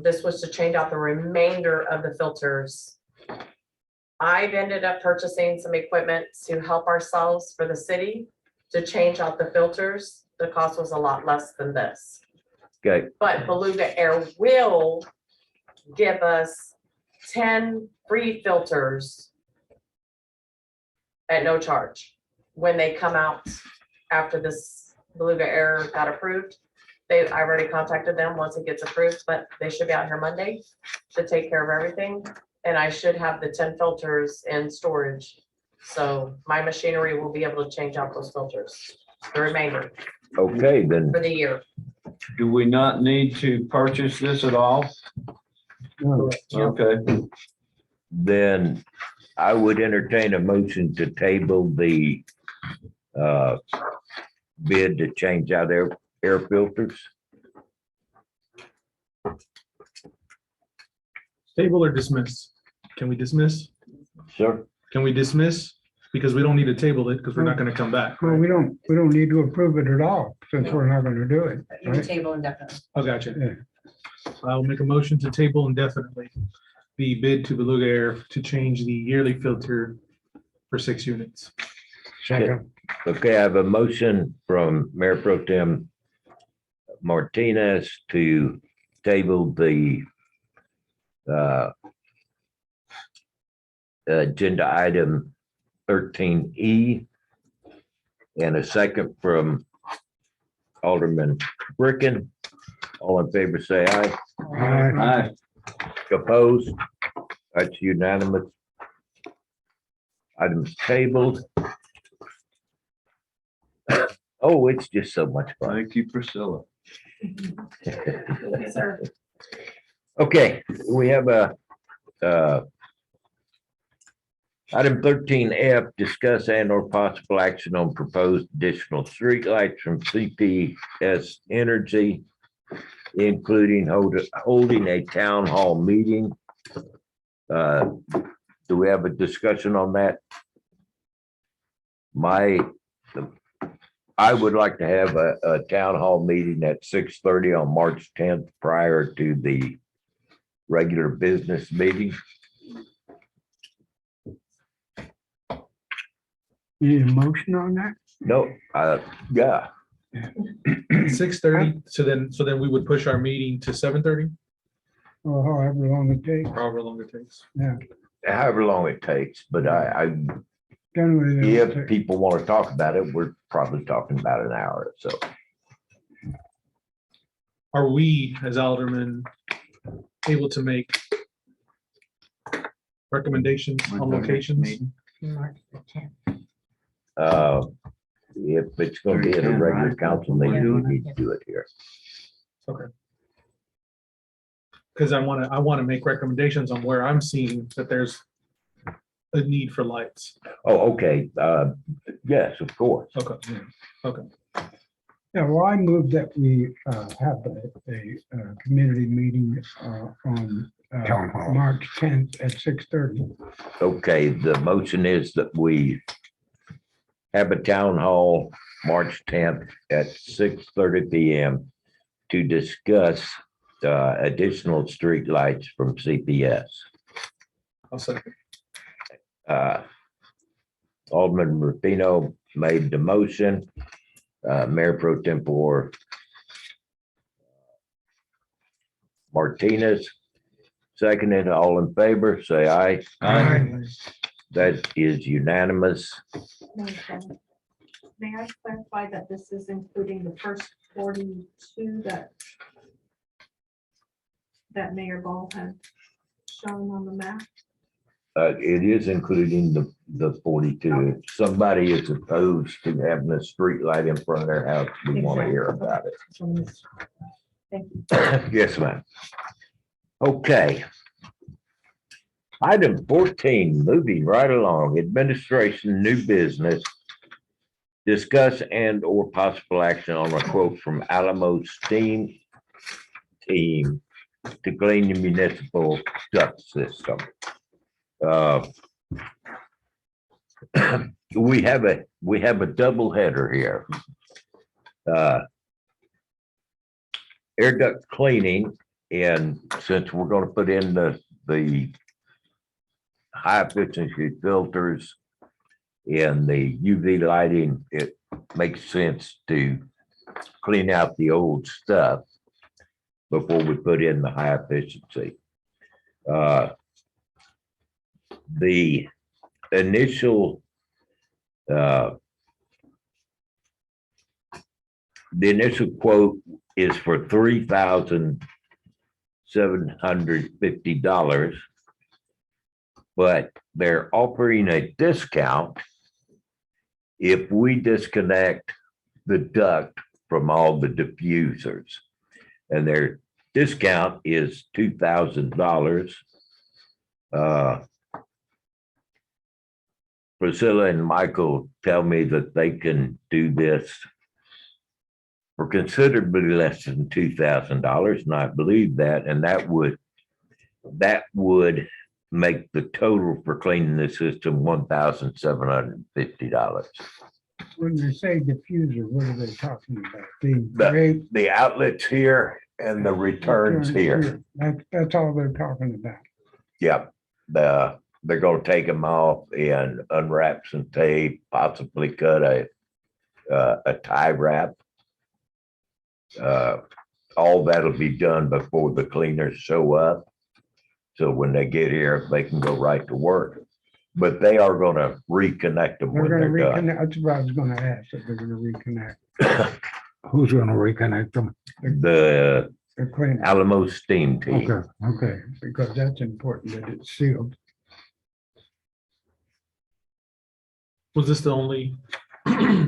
this was to change out the remainder of the filters. I've ended up purchasing some equipment to help ourselves for the city to change out the filters. The cost was a lot less than this. Okay, But Beluga Air will give us 10 free filters at no charge when they come out after this Beluga Air got approved. I already contacted them once it gets approved, but they should be out here Monday to take care of everything. And I should have the 10 filters in storage. So my machinery will be able to change out those filters, the remainder okay, then for the year. Do we not need to purchase this at all? No, Okay, then I would entertain a motion to table the bid to change out air filters. Table or dismiss? Can we dismiss? Sir, Can we dismiss? because we don't need to table it because we're not gonna come back. Well, we don't need to approve it at all, since we're not gonna do it, You can right? table indefinitely. Oh, gotcha. Yeah. I'll make a motion to table indefinitely the bid to Beluga Air to change the yearly filter for 6 units. Second, Okay, I have a motion from Mayor Pro Tem Martinez to table the agenda item 13E. And a second from Alderman Bricken. All in favor, say aye. aye. Opposed? That's unanimous. Items tabled. Oh, it's just so much fun. Thank you, Priscilla. Yes, sir. Okay, we have a item 13F, discuss and or possible action on proposed additional streetlights from CPS Energy, including holding a town hall meeting. Do we have a discussion on that? I would like to have a town hall meeting at 6:30 on March 10th prior to the regular business meeting. You need a motion on that? No, yeah, 6:30, so then we would push our meeting to 7:30, Or however long it takes, however long it takes. yeah. however long it takes, but Generally, they don't if take- people want to talk about it, we're probably talking about an hour or so. Are we, as aldermen, able to make recommendations on locations? March the 10th. If it's gonna be at a regular council meeting, we need to do it here. Because I want to make recommendations on where I'm seeing that there's a need for lights. Oh, okay, yes, of course. Okay. Yeah, well, I move that we have a community meeting on Town hall. March 10th at 6:30. Okay, the motion is that we have a town hall March 10th at 6:30 PM to discuss additional streetlights from CPS. I'll second. Alderman Rufino made the motion. Mayor Pro Tempore Martinez seconded. All in favor, say aye. That is unanimous. May I clarify that this is including the first 42 that Mayor Ball had shown on the map? It is including the 42. If somebody is opposed to having a street light in front of their house, we want to hear about it. Thank you. Yes, ma'am. Okay. Item 14, moving right along, administration, new business. Discuss and or possible action on a quote from Alamo Steam Team to clean the municipal duct system. We have a double header here. Air duct cleaning, and since we're gonna put in the high efficiency filters and the UV lighting, it makes sense to clean out the old stuff before we put in the high efficiency. The initial quote is for $3,750, but they're offering a discount if we disconnect the duct from all the diffusers, and their discount is $2,000. Priscilla and Michael tell me that they can do this for considerably less than $2,000, and I believe that, and that would make the total for cleaning the system $1,750. When they say diffuser, what are they talking about? The The- rate The outlets here and the returns here. That's all they're talking about. Yep, they're gonna take them off and unwrap some tape, possibly cut a tie wrap. All that'll be done before the cleaners show up. So when they get here, they can go right to work. But they are gonna reconnect them They're when gonna they're done. reconnect, that's what I was gonna ask, if they're gonna reconnect Who's gonna reconnect them? The the cleaner. Alamo Steam Team. Okay, okay, because that's important that it's sealed. Was this the only,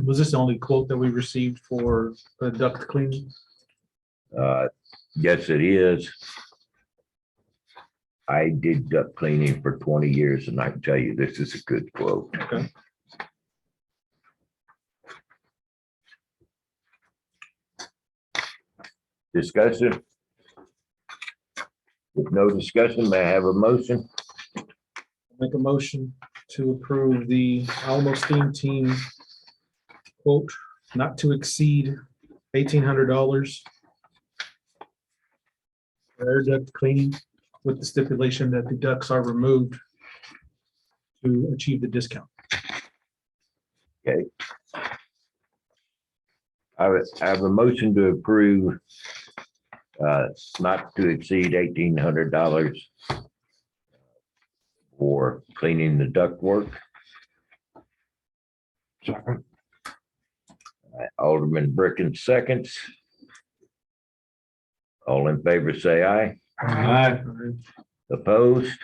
was this the only quote that we received for the duct cleaning? Yes, it is. I did duct cleaning for 20 years and I can tell you this is a good quote. Okay. Discussion? With no discussion, may I have a motion? Make a motion to approve the Alamo Steam Team quote not to exceed $1,800 for air duct cleaning with the stipulation that the ducts are removed to achieve the discount. I have a motion to approve not to exceed $1,800 for cleaning the ductwork. Second. Alderman Bricken seconds. All in favor, say aye. Opposed?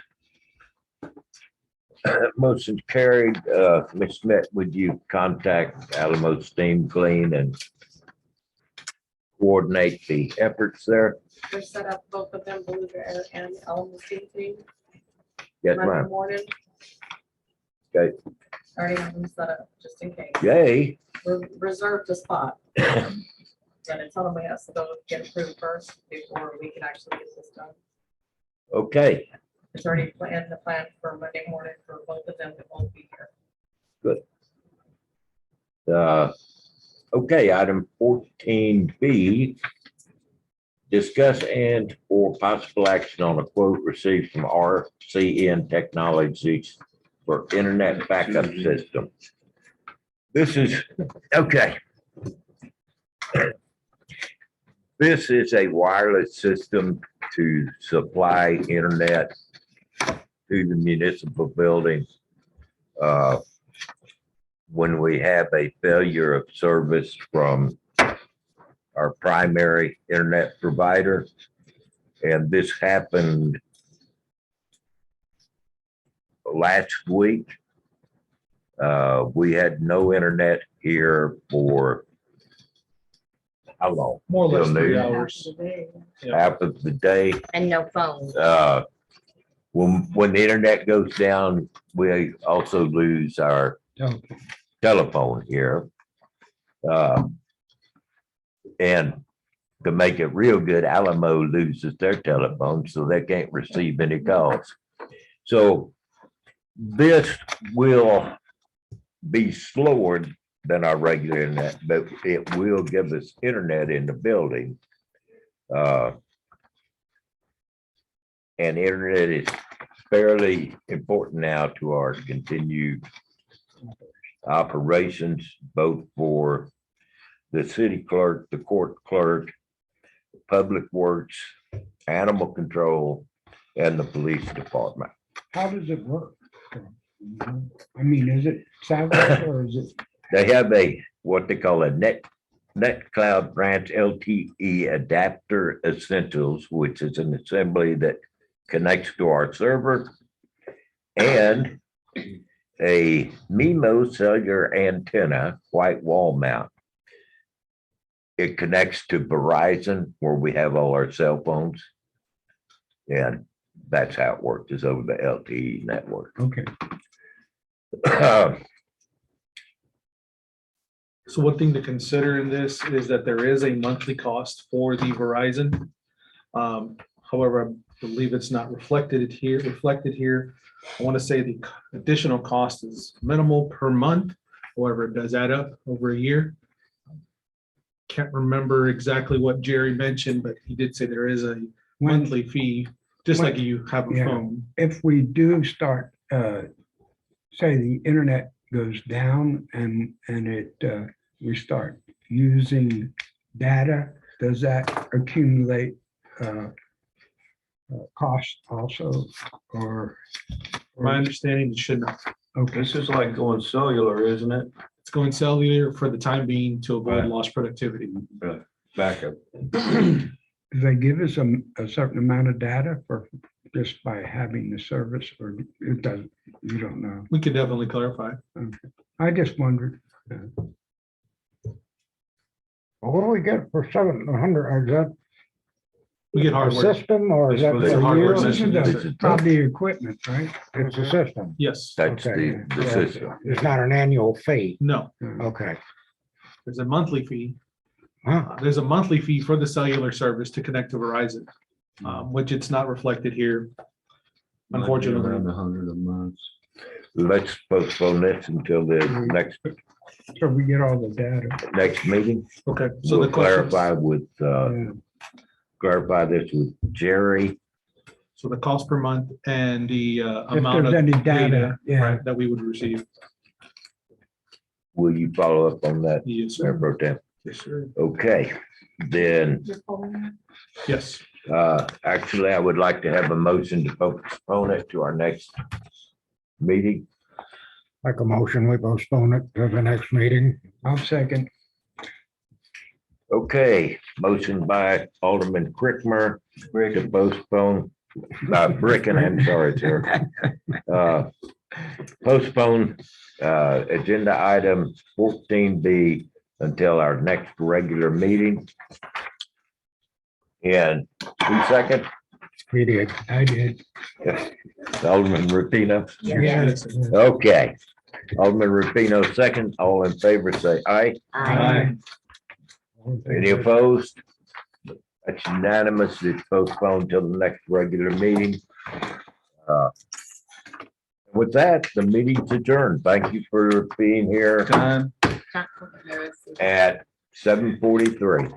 Motion carried. Ms. Smith, would you contact Alamo Steam Clean and coordinate the efforts there? We set up both of them, Beluga Air and Alamo Steam Team, Yes, Monday ma'am. morning. Okay. Already have them set up, just in case. Yay. We're reserved a spot. But I told them we have to go get approved first before we can actually get this done. Okay, It's already planned, the plan for Monday morning for both of them that won't be here. okay, item 14B. Discuss and or possible action on a quote received from RCN Technologies for internet backup system. This is, okay. This is a wireless system to supply internet to the municipal buildings. When we have a failure of service from our primary internet provider, and this happened last week. We had no internet here for how long? More or less Till 3 noon. hours. Half of the day. And no phone. When the internet goes down, we also lose our Okay. telephone here. And to make it real good, Alamo loses their telephone, so they can't receive any calls. So this will be slower than our regular internet, but it will give us internet in the building. And internet is fairly important now to our continued operations, both for the city clerk, the court clerk, public works, animal control, and the police department. How does it work? I mean, is it satellite or is it? They have what they call a NetCloud Branch LTE adapter essentials, which is an assembly that connects to our server, and a MIMO cellular antenna, white wall mount. It connects to Verizon, where we have all our cell phones. And that's how it works, is over the LTE network. Okay. So one thing to consider in this is that there is a monthly cost for the Verizon. However, I believe it's not reflected here. I want to say the additional cost is minimal per month. However, it does add up over a year. Can't remember exactly what Jerry mentioned, but he did say there is a When, monthly fee, just like you have a Yeah. phone. if we do start, say the internet goes down and it, we start using data, does that accumulate cost also, or? My understanding, it should not. Okay, This is like going cellular, isn't it? It's going cellular for the time being to avoid Right. lost productivity. Backup. do they give us a certain amount of data for just by having the service, or it doesn't, you don't know? We could definitely clarify. I just wondered. Well, what do we get for 700? Is that We get a hardware. system or is that It's a for hardware years? This is system. the- probably equipment, right? It's a system. Yes, That's Okay. the system. It's not an annual fee. no, Okay. there's a monthly fee. Huh. There's a monthly fee for the cellular service to connect to Verizon, which it's not reflected here. Unfortunately. Around 100 a month. Let's postpone this until the So we get all the data. next meeting. Okay, so We'll the question, clarify with, Yeah. clarify this with Jerry. so the cost per month and the If amount there's of any data, data, yeah. right, that we would receive. Will you follow up on that, Yes, Mayor sir. Pro Tem? Yes, sir. Okay, then, You're following? Yes, actually, I would like to have a motion to postpone it to our next meeting. Like a motion, we postpone it to the next meeting. I'll second. Okay, motion by Alderman Crickmer to postpone, Bricken, I'm sorry, sir. Postpone, agenda item 14B until our next regular meeting. And who second? We did. I did. Alderman Rupino. Yes. Okay. Alderman Rupino second. All in favor, say aye. Aye. Any opposed? That's unanimous. It's postponed till the next regular meeting. With that, the meeting's adjourned. Thank you for being here Time. at 7:43.